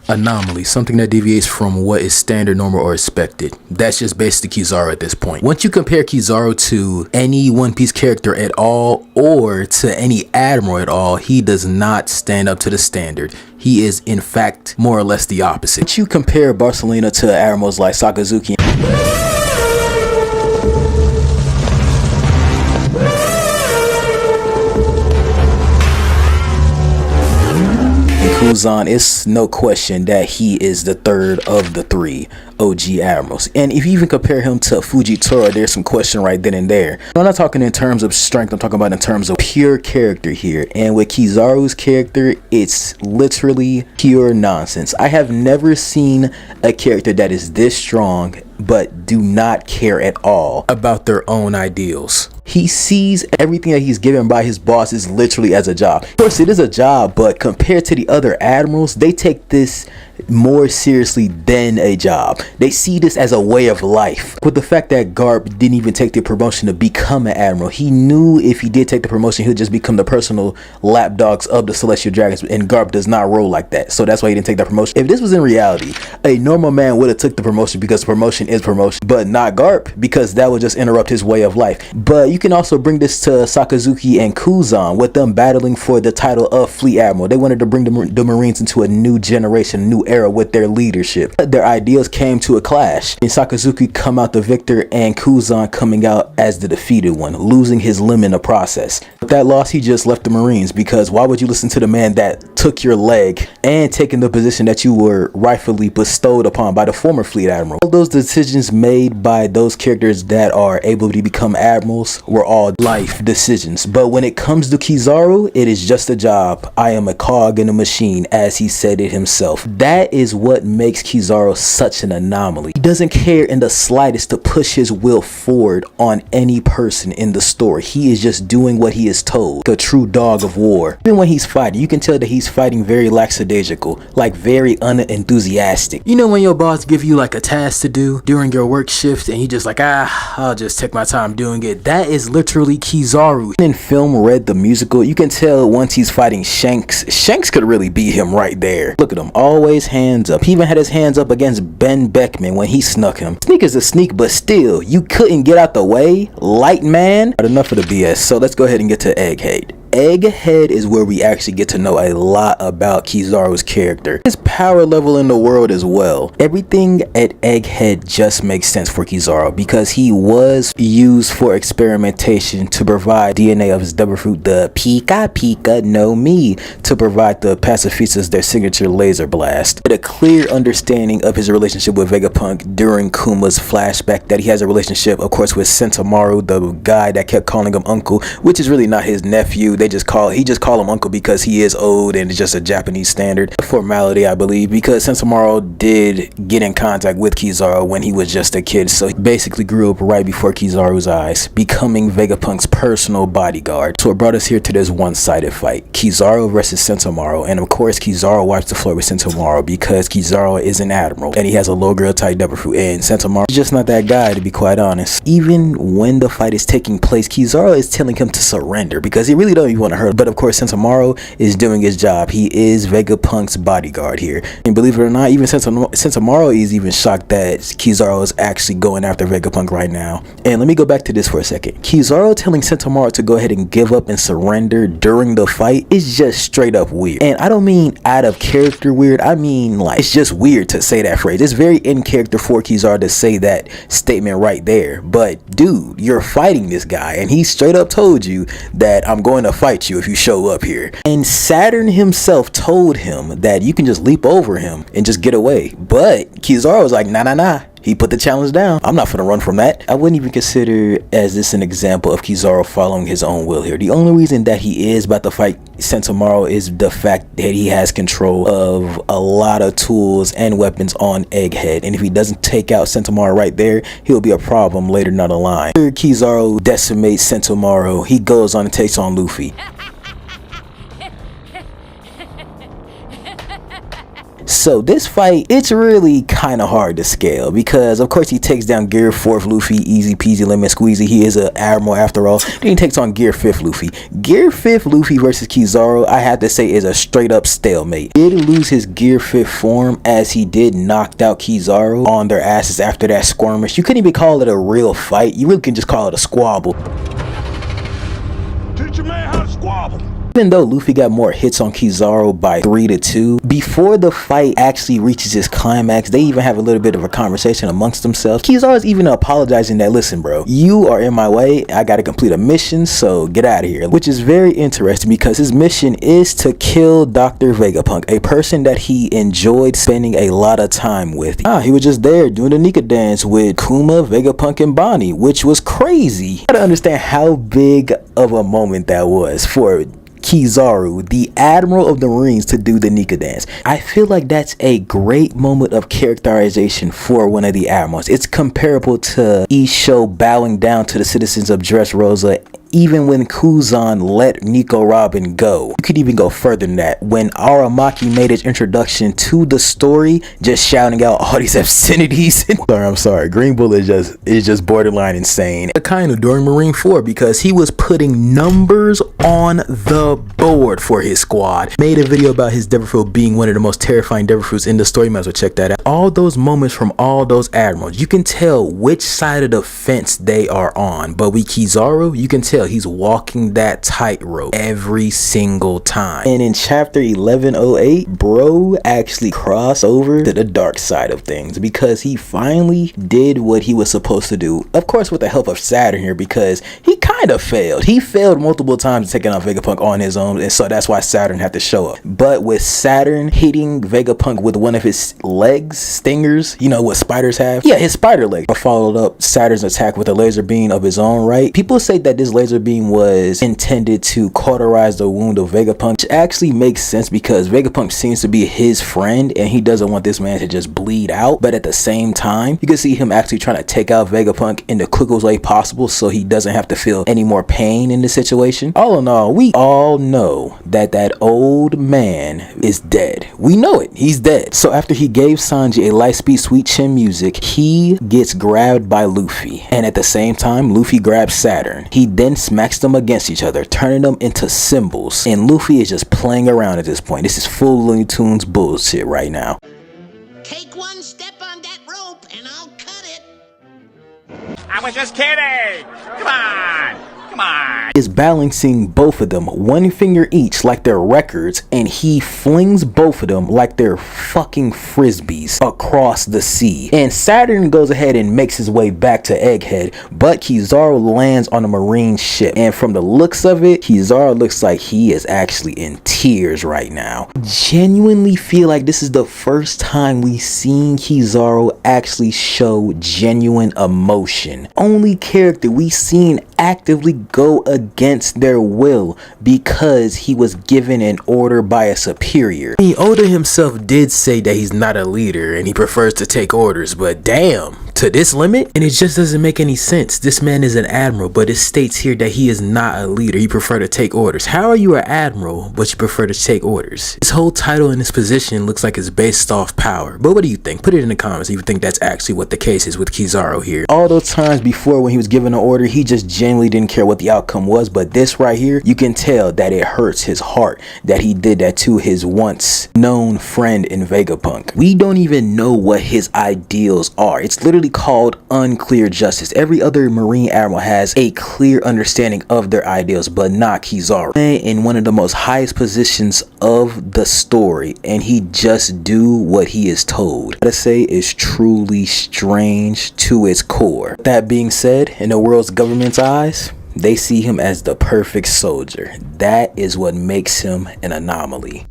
Anomaly, something that deviates from what is standard, normal, or expected. That's just basically Kizaru at this point. Once you compare Kizaru to any One Piece character at all, or to any Admiral at all, he does not stand up to the standard. He is in fact more or less the opposite. Once you compare Barcelona to Admirals like Sakazuki Kuzan, it's no question that he is the third of the three OG Admirals. And if you even compare him to Fujitora, there's some question right then and there. I'm not talking in terms of strength, I'm talking about in terms of pure character here. And with Kizaru's character, it's literally pure nonsense. I have never seen a character that is this strong but do not care at all about their own ideals. He sees everything that he's given by his bosses literally as a job. Of course, it is a job, but compared to the other admirals, they take this more seriously than a job. They see this as a way of life. With the fact that Garp didn't even take the promotion to become an admiral, he knew if he did take the promotion, he would just become the personal lapdogs of the Celestial Dragons, and Garp does not roll like that. So that's why he didn't take that promotion. If this was in reality, a normal man would have took the promotion because promotion is promotion, but not Garp, because that would just interrupt his way of life. But you can also bring this to Sakazuki and Kuzan, with them battling for the title of Fleet Admiral. They wanted to bring the Marines into a new generation, a new era with their leadership. Their ideals came to a clash, and Sakazuki come out the victor and Kuzan coming out as the defeated one, losing his limb in the process. With that loss, he just left the Marines, because why would you listen to the man that took your leg and taken the position that you were rightfully bestowed upon by the former Fleet Admiral? All those decisions made by those characters that are able to become admirals were all life decisions. But when it comes to Kizaru, it is just a job. I am a cog in a machine, as he said it himself. That is what makes Kizaru such an anomaly. He doesn't care in the slightest to push his will forward on any person in the story. He is just doing what he is told. Like a true dog of war. Even when he's fighting, you can tell that he's fighting very lackadaisical, like very unenthusiastic. You know when your boss give you like a task to do during your work shift and you just like, I'll just take my time doing it. That is literally Kizaru. In film Red the musical, you can tell once he's fighting Shanks could really beat him right there. Look at him, always hands up. He even had his hands up against Ben Beckman when he snuck him. Sneak is a sneak, but still, you couldn't get out the way, light man. But enough of the BS, so let's go ahead and get to Egghead. Egghead is where we actually get to know a lot about Kizaru's character, his power level in the world as well. Everything at Egghead just makes sense for Kizaru, because he was used for experimentation to provide DNA of his double fruit, the Pika Pika no Mi, to provide the pacifistas their signature laser blast. With a clear understanding of his relationship with Vegapunk during Kuma's flashback, that he has a relationship, of course, with Sentomaru, the guy that kept calling him uncle, which is really not his nephew. He just call him uncle because he is old and it's just a Japanese standard formality, I believe, because Sentomaru did get in contact with Kizaru when he was just a kid, so he basically grew up right before Kizaru's eyes, becoming Vegapunk's personal bodyguard. So it brought us here to this one-sided fight, Kizaru versus Sentomaru, and of course Kizaru wipes the floor with Sentomaru because Kizaru is an admiral and he has a low girl type double fruit, and Sentomaru is just not that guy, to be quite honest. Even when the fight is taking place, Kizaru is telling him to surrender because he really don't even want to hurt him. But of course Sentomaru is doing his job. He is Vegapunk's bodyguard here, and believe it or not, even Sentomaru is even shocked that Kizaru is actually going after Vegapunk right now. And let me go back to this for a second. Kizaru telling Sentomaru to go ahead and give up and surrender during the fight is just straight up weird, and I don't mean out of character weird, I mean like it's just weird to say that phrase. It's very in character for Kizaru to say that statement right there, but dude, you're fighting this guy and he straight up told you that I'm going to fight you if you show up here. And Saturn himself told him that you can just leap over him and just get away. But Kizaru was like, nah. He put the challenge down. I'm not gonna run from that. I wouldn't even consider as this an example of Kizaru following his own will here. The only reason that he is about to fight Sentomaru is the fact that he has control of a lot of tools and weapons on Egghead. And if he doesn't take out Sentomaru right there, he'll be a problem later down the line. After Kizaru decimates Sentomaru, he goes on and takes on Luffy. So this fight, it's really kind of hard to scale because of course he takes down Gear 4th Luffy, easy peasy lemon squeezy. He is an Admiral after all. Then he takes on Gear 5th Luffy. Gear 5th Luffy versus Kizaru, I have to say, is a straight up stalemate. He did lose his Gear 5th form as he did knocked out Kizaru on their asses after that skirmish. You couldn't even call it a real fight. You really can just call it a squabble. Teach a man how to squabble. Even though Luffy got more hits on Kizaru by 3-2, before the fight actually reaches its climax, they even have a little bit of a conversation amongst themselves. Kizaru's even apologizing that, listen bro, you are in my way, I gotta complete a mission, so get out of here. Which is very interesting because his mission is to kill Dr. Vegapunk, a person that he enjoyed spending a lot of time with. He was just there doing the Nika dance with Kuma, Vegapunk, and Bonnie, which was crazy. You gotta understand how big of a moment that was for Kizaru, the Admiral of the Marines, to do the Nika dance. I feel like that's a great moment of characterization for one of the admirals. It's comparable to Isho bowing down to the citizens of Dressrosa even when Kuzan let Nico Robin go. You could even go further than that. When Aramaki made his introduction to the story, just shouting out all these obscenities. I'm sorry. Green Bull is just borderline insane. Kind of during Marine 4 because he was putting numbers on the board for his squad. Made a video about his Devil Fruit being one of the most terrifying Devil Fruits in the story. Might as well check that out. All those moments from all those admirals, you can tell which side of the fence they are on. But with Kizaru, you can tell he's walking that tightrope every single time. And in chapter 1108, bro actually crossed over to the dark side of things because he finally did what he was supposed to do. Of course, with the help of Saturn here, because he kind of failed. He failed multiple times taking out Vegapunk on his own, and so that's why Saturn had to show up. But with Saturn hitting Vegapunk with one of his legs, stingers, you know what spiders have? Yeah, his spider leg. Followed up Saturn's attack with a laser beam of his own right. People say that this laser beam was intended to cauterize the wound of Vegapunk, which actually makes sense because Vegapunk seems to be his friend and he doesn't want this man to just bleed out. But at the same time, you can see him actually trying to take out Vegapunk in the quickest way possible so he doesn't have to feel any more pain in the situation. All in all, we all know that that old man is dead. We know it. He's dead. So after he gave Sanji a Lightspeed Sweet Chin music, he gets grabbed by Luffy. And at the same time, Luffy grabs Saturn. He then smacks them against each other, turning them into symbols. And Luffy is just playing around at this point. This is full Looney Tunes bullshit right now. Take one step on that rope and I'll cut it. I was just kidding. Come on. Come on. Is balancing both of them, one finger each like they're records, and he flings both of them like they're fucking frisbees across the sea. And Saturn goes ahead and makes his way back to Egghead, but Kizaru lands on a marine ship, and from the looks of it, Kizaru looks like he is actually in tears right now. Genuinely feel like this is the first time we've seen Kizaru actually show genuine emotion. Only character we've seen actively go against their will because he was given an order by a superior. Oda himself did say that he's not a leader and he prefers to take orders, but damn, to this limit? And it just doesn't make any sense. This man is an admiral, but it states here that he is not a leader. He prefer to take orders. How are you an admiral, but you prefer to take orders? His whole title in this position looks like it's based off power. But what do you think? Put it in the comments if you think that's actually what the case is with Kizaru here. All those times before when he was given an order, he just genuinely didn't care what the outcome was. But this right here, you can tell that it hurts his heart that he did that to his once known friend in Vegapunk. We don't even know what his ideals are. It's literally called unclear justice. Every other Marine Admiral has a clear understanding of their ideals, but not Kizaru. In one of the most highest positions of the story, and he just do what he is told. Gotta say, is truly strange to its core. That being said, in the world's government's eyes, they see him as the perfect soldier. That is what makes him an anomaly.